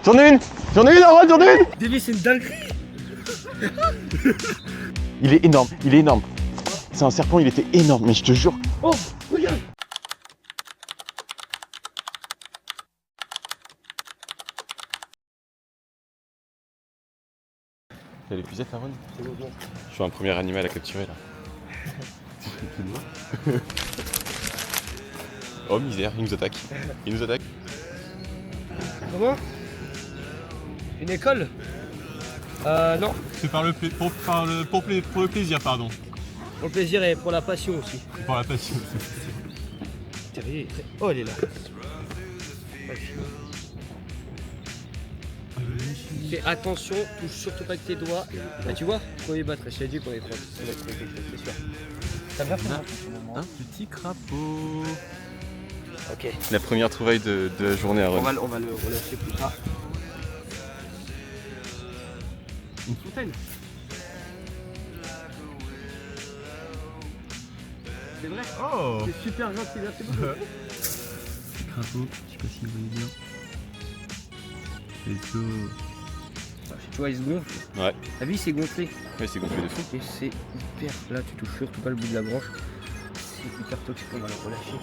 J'en ai une, Aaron, j'en ai une. Davy, c'est une dinguerie. Il est énorme. C'est un serpent, il était énorme, mais je te jure. Oh, regarde. T'as l'épuisette, Aaron? Je suis un premier animal à capturer là. Oh misère, il nous attaque. Comment? Une école? Non. C'est pour le plaisir, pardon. Pour le plaisir et pour la passion aussi. Pour la passion. Oh, elle est là. Fais attention, touche surtout pas avec tes doigts. Bah, tu vois, faut les battre. Je t'ai dit qu'on est 30. Ça va être quelque chose, c'est sûr. T'as bien fait Un petit crapaud. Ok. La première trouvaille de la journée, Aaron. On va le relâcher plus tard. Une fontaine. C'est vrai? Oh! C'est super gentil, merci beaucoup. Crapaud, je sais pas si vous voyez bien. Let's go. Tu vois, il se gonfle. Ouais. La vie, c'est gonflé. Ouais, c'est gonflé de fou. Et c'est hyper. Là, tu touches surtout pas le bout de la branche. C'est hyper toxique, on va le relâcher.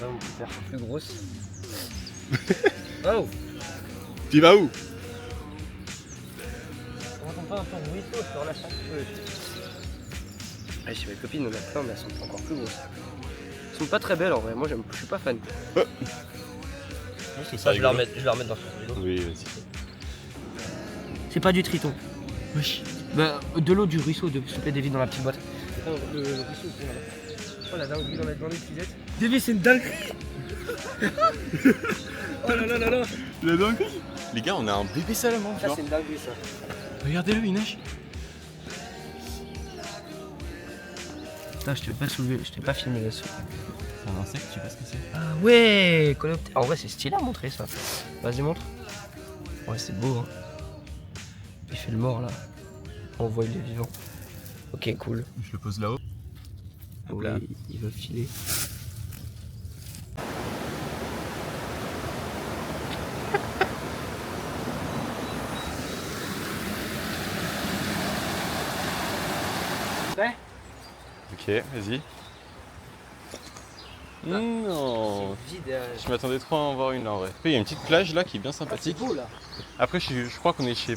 Là, on peut faire plus grosse. Oh! Tu vas où? On entend pas un peu de ruisseau, je te relâche un peu. Ah, chez mes copines, on a plein, mais elles sont encore plus grosses. Elles sont pas très belles en vrai, moi je suis pas fan. Je Ça, je vais la remettre dans son vélo. Oui, vas-y. C'est pas du triton. Wesh. Bah, de l'eau du ruisseau, s'il te plaît, Davy, dans la petite boîte. Le ruisseau, c'est là. Oh la dinguerie dans les pilettes. Davy, c'est une dinguerie. Oh là là là là. La dinguerie! Les gars, on a un bébé salamandre. Ça, c'est une dinguerie ça. Regardez-le, il nage. Putain, je t'ai pas soulevé, je t'ai pas filmé là-dessus. C'est un insecte, tu sais pas ce que c'est? Ah ouais, coléoptère. En vrai, c'est stylé à montrer ça. Vas-y, montre. Ouais, c'est beau. Hein. Il fait le mort là. On voit, il est vivant. Ok, cool. Je le pose là-haut. Hop là. Oui, il veut filer. Prêt? Ok, vas-y. Non. Vide. Je m'attendais trop à en voir une là en vrai. Après, il y a une petite plage là qui est bien C'est sympathique. beau là. Après, je crois qu'on est chez.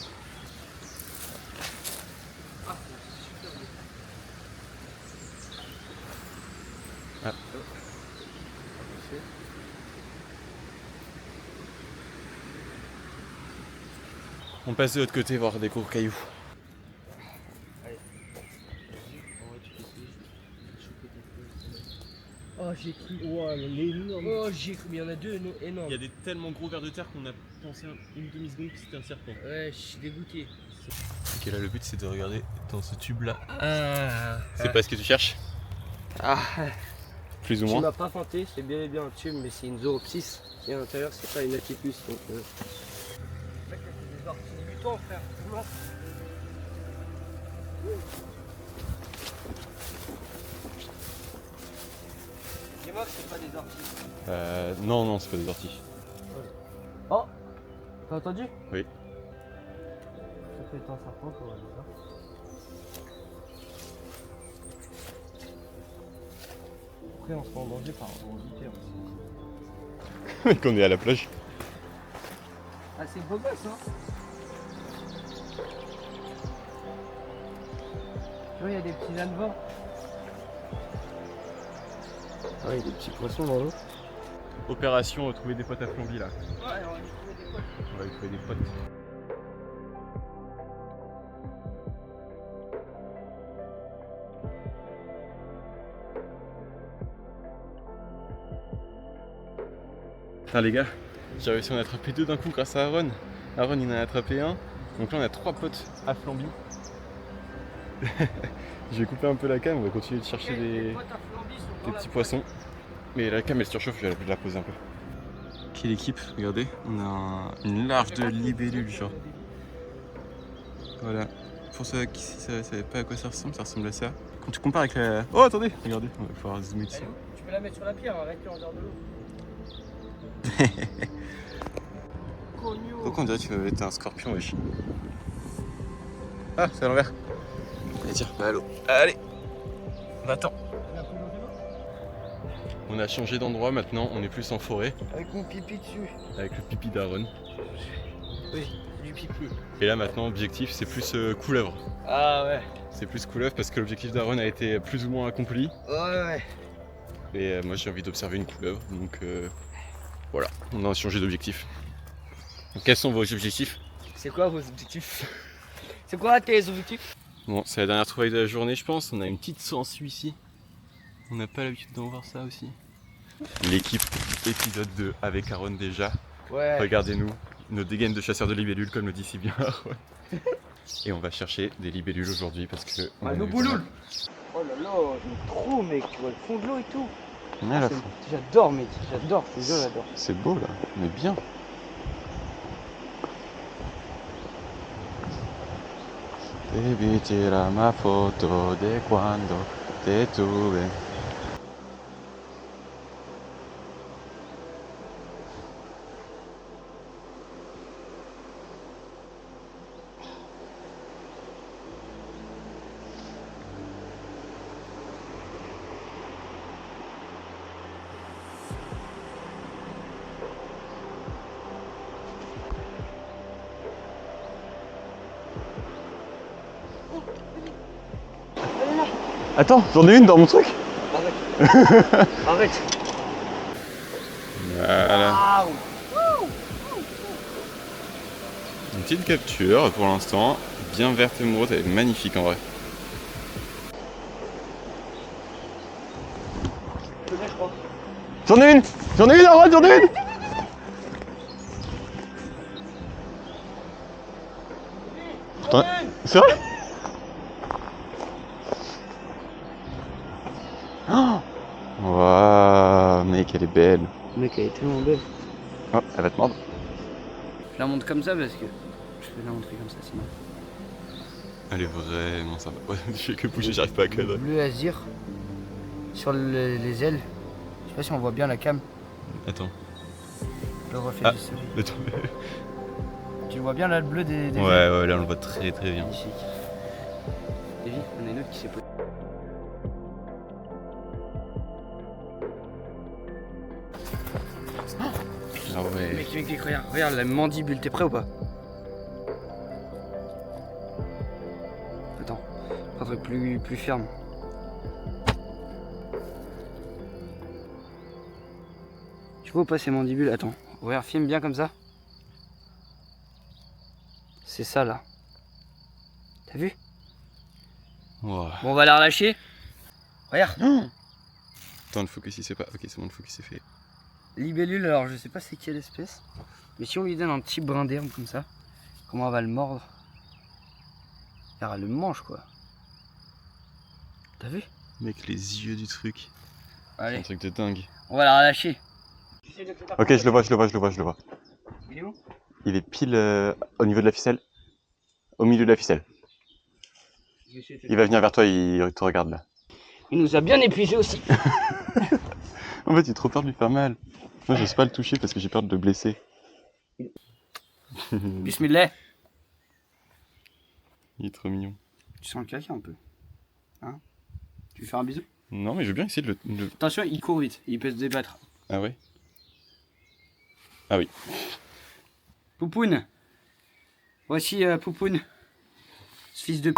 Ah. On passe de l'autre côté voir des gros cailloux. Oh, j'ai cru. Oh, elle est énorme. Oh, j'ai cru. Mais il y en a deux énormes. Il y a des tellement gros vers de terre qu'on a pensé une demi-seconde que c'était un serpent. Ouais, je suis dégoûté. Ok, là le but c'est de regarder dans ce tube là. Ah. C'est pas ce que tu cherches? Ah. Plus ou Tu moins. m'as pas fanté, c'est bien et bien un tube, mais c'est une zooopsis. Et à l'intérieur, c'est pas une atypus. Donc. C'est vrai que c'est des orties débutants, frère. Comment? Dis-moi que c'est pas des orties. Non, c'est pas des orties. Oh! T'as entendu? Oui. Ça peut être un serpent, quoi, ça. Après, on se met en danger par rapport aux vitères aussi. Qu'on est à la plage. Ah, c'est beau gosse, hein? Tu vois, il y a des petits hanevans. Ah, il y a des petits poissons dans l'eau. Opération trouver des potes à Flambie là. Ouais, on va y trouver des potes. On va y trouver des potes. Putain les gars, j'ai réussi à en attraper deux d'un coup grâce à Aaron. Aaron il en a attrapé un. Donc là on a 3 potes à Flambie. Je vais couper un peu la cam, on va continuer de chercher des petits poissons. Mais la cam elle surchauffe, je vais la poser un peu. Ok l'équipe, regardez, on a une large de libellule genre. Voilà. Pour ceux qui ne savaient pas à quoi ça ressemble à ça. Quand tu compares avec la... Oh attendez, regardez, on va pouvoir zoomer dessus. Tu peux la mettre sur la pierre, arrête-le en dehors de l'eau. Donc on dirait que tu vas mettre un scorpion, wesh. Ah, c'est à l'envers. Allez, tiens, bah, allô. Allez, va-t'en. On a changé d'endroit maintenant, on est plus en forêt. Avec mon pipi dessus. Avec le pipi d'Aaron. Oui, c'est du pipi. Et là maintenant, objectif, c'est plus couleuvre. Ah ouais. C'est plus couleuvre parce que l'objectif d'Aaron a été plus ou moins accompli. Ouais. Et moi j'ai envie d'observer une couleuvre, donc voilà, on a changé d'objectif. Donc, quels sont vos objectifs? C'est quoi vos objectifs? C'est quoi tes objectifs? Bon, c'est la dernière trouvaille de la journée, je pense. On a une petite sangsue ici. On n'a pas l'habitude d'en voir ça aussi. L'équipe épisode 2 avec Aaron déjà. Ouais. Regardez-nous, nos dégaines de chasseurs de libellules, comme le dit si bien Aaron. Et on va chercher des libellules aujourd'hui parce que. nos bouloules. Oh là là, j'aime trop mec, tu vois le fond de l'eau et tout. On est à la fin. J'adore mec, j'adore, c'est jeu, j'adore. C'est beau là, on est bien. Baby, tira ma foto de quando te tuve. Attends, j'en ai une dans mon truc. Arrête. Voilà. Une petite capture pour l'instant, bien verte et émeraude, elle est magnifique en vrai. J'en ai une Aaron, j'en ai une. Putain, c'est vrai? Oh, waouh, mec, elle est belle. Mec, elle est tellement belle. Oh, elle va te mordre. Je la montre comme ça parce que je peux la montrer comme ça sinon. Elle est vraiment sympa. Ouais, je fais que bouger, j'arrive pas à cadrer. Bleu azur sur les ailes. Je sais pas si on voit bien la cam. Attends. Le reflet Ah. du soleil. Attends. Tu vois bien là le bleu des Ouais, ouais, là on le voit très très bien. magnifique. Davy, on a une autre qui s'est posée. Ah ouais. Mec, regarde la mandibule, t'es prêt ou pas? Attends, un truc plus ferme. Tu vois ou pas ces mandibules? Attends, regarde, filme bien comme ça. C'est ça là. T'as vu? Wow. Bon, on va la relâcher. Regarde. Attends, le focus il s'est pas. Ok, c'est bon, le focus s'est fait. Libellule, alors je sais pas c'est quelle espèce. Mais si on lui donne un petit brin d'herbe comme ça, comment elle va le mordre? Alors elle le mange quoi. T'as vu? Mec, les yeux du truc. C'est un Allez, truc de dingue. on va la relâcher. Ok, je le vois. Il est où? Il est pile au niveau de la ficelle. Au milieu de la ficelle. Il va venir vers toi, il te regarde là. Il nous a bien épuisé aussi. En fait, j'ai trop peur de lui faire mal. Moi, j'ose pas le toucher parce que j'ai peur de le blesser. Bismillah. Il est trop mignon. Tu sens le caca un peu. Hein? Tu lui fais un bisou? Non, mais je veux bien essayer de le... Attention, il court vite, il peut se débattre. Ah ouais? Ah oui. Poupoune. Voici Poupoune. Ce fils de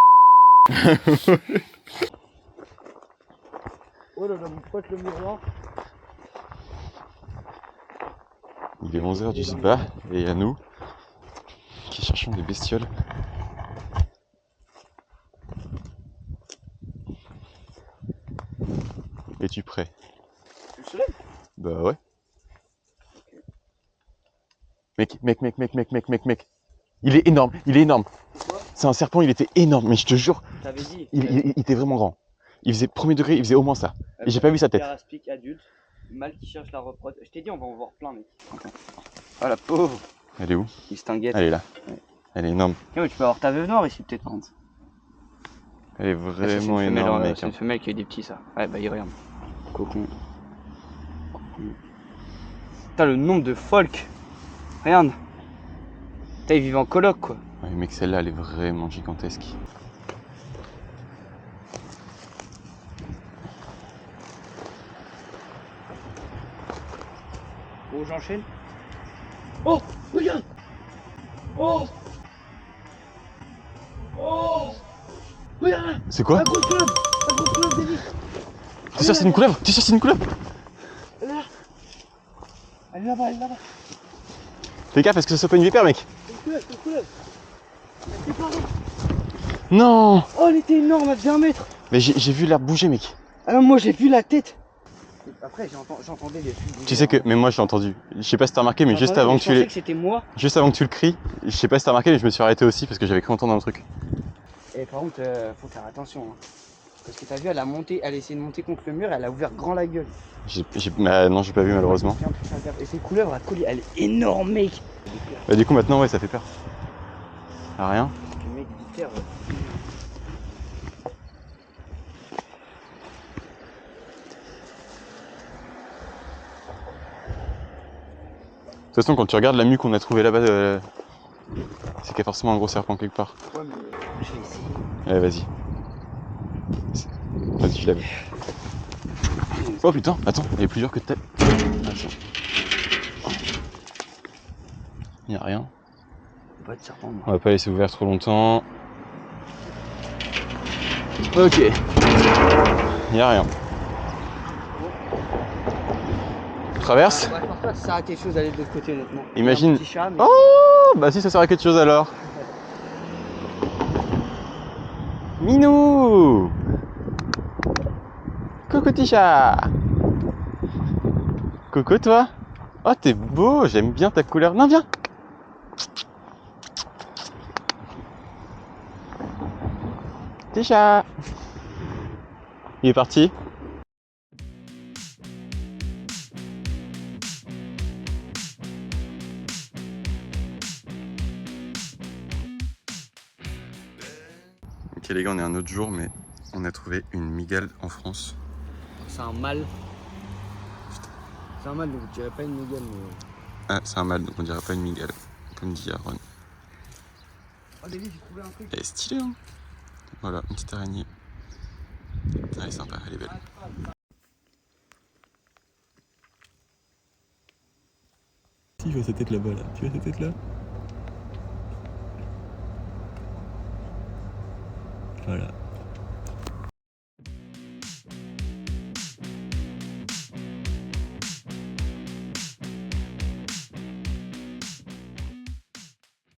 Oh là là, mon pote le miroir. Il est 11h du Sba et il y a nous qui cherchons des bestioles. Es-tu prêt? Le soleil? Bah ouais. Mec. Il est énorme. Pourquoi? C'est un serpent, il était énorme, mais je te jure, T'avais dit. il était vraiment grand. Il faisait premier degré, il faisait au moins ça. Et j'ai pas vu sa tête. Aspic adulte, mâle qui cherche la reproduction. Je t'ai dit, on va en voir plein, mec. Oh la pauvre. Elle est où? Il se t'inquiète. Elle est là. Elle est énorme. Tu peux avoir ta veuve noire ici, peut-être, par contre. Elle est vraiment énorme, mec. C'est une femelle qui a des petits, ça. Ouais, bah, il regarde. Cocon. Putain, le nombre de folk. Regarde. Putain, ils vivent en coloc, quoi. Ouais, mec, celle-là, elle est vraiment gigantesque. Oh, j'enchaîne. Oh, regarde. Oh. Oh. Regarde. C'est quoi? Un gros club. Un gros club, David. T'es sûr c'est une couleuvre? T'es sûr c'est une couleuvre? Elle est là. Elle est là-bas, elle est là-bas. Fais gaffe, est-ce que ça soit pas une vipère, mec? C'est une couleuvre. Elle était pas là. Non! Oh, elle était énorme, elle faisait 1 mètre. Mais j'ai vu l'herbe bouger, mec. Ah non, moi j'ai vu la tête. Après, j'entendais les trucs bouger, Tu sais que, hein. mais moi je l'ai entendu. Je sais pas si t'as remarqué, mais J'entendais, juste avant mais que je tu pensais les... que c'était moi. Juste avant que tu le cries, je sais pas si t'as remarqué, mais je me suis arrêté aussi parce que j'avais cru entendre un truc. Et par contre, faut faire attention. Hein. Parce que t'as vu, elle a monté, elle a essayé de monter contre le mur, elle a ouvert grand la gueule. Non, j'ai pas vu malheureusement. Et cette couleuvre à collier, elle est énorme, mec. Bah, du coup, maintenant, ouais, ça fait peur. Ah, rien. Le mec vipère. De toute façon, quand tu regardes la mue qu'on a trouvée là-bas, c'est qu'il y a forcément un gros serpent quelque part. Ouais, mais je vais essayer. Allez, vas-y. Vas-y, je lève. Oh putain, attends, il est plus dur que de tête. Il y a rien. Pas de serpent, moi. On va pas laisser ouvert trop longtemps. Ok. Il y a rien. Traverse. Ouais, je pense pas que ça sert à quelque chose d'aller de l'autre côté, honnêtement. Imagine. Il y a un petit chat, mais... Oh, bah si ça sert à quelque chose alors. Minou. Coucou petit chat. Coucou toi. Oh t'es beau, j'aime bien ta couleur. Non viens. Petit chat. Il est parti. Ok les gars, on est un autre jour, mais on a trouvé une mygale en France. C'est un mâle. C'est un mâle, donc je dirais pas une mégale, mais... Ah, c'est un mâle, donc on dirait pas une mygale, comme dit Aaron. Oh, David, j'ai trouvé un truc. Elle est stylée, hein. Voilà, une petite araignée. Elle est sympa, elle est belle. Si, je vois sa tête là-bas, là. Tu vois sa tête là? Voilà.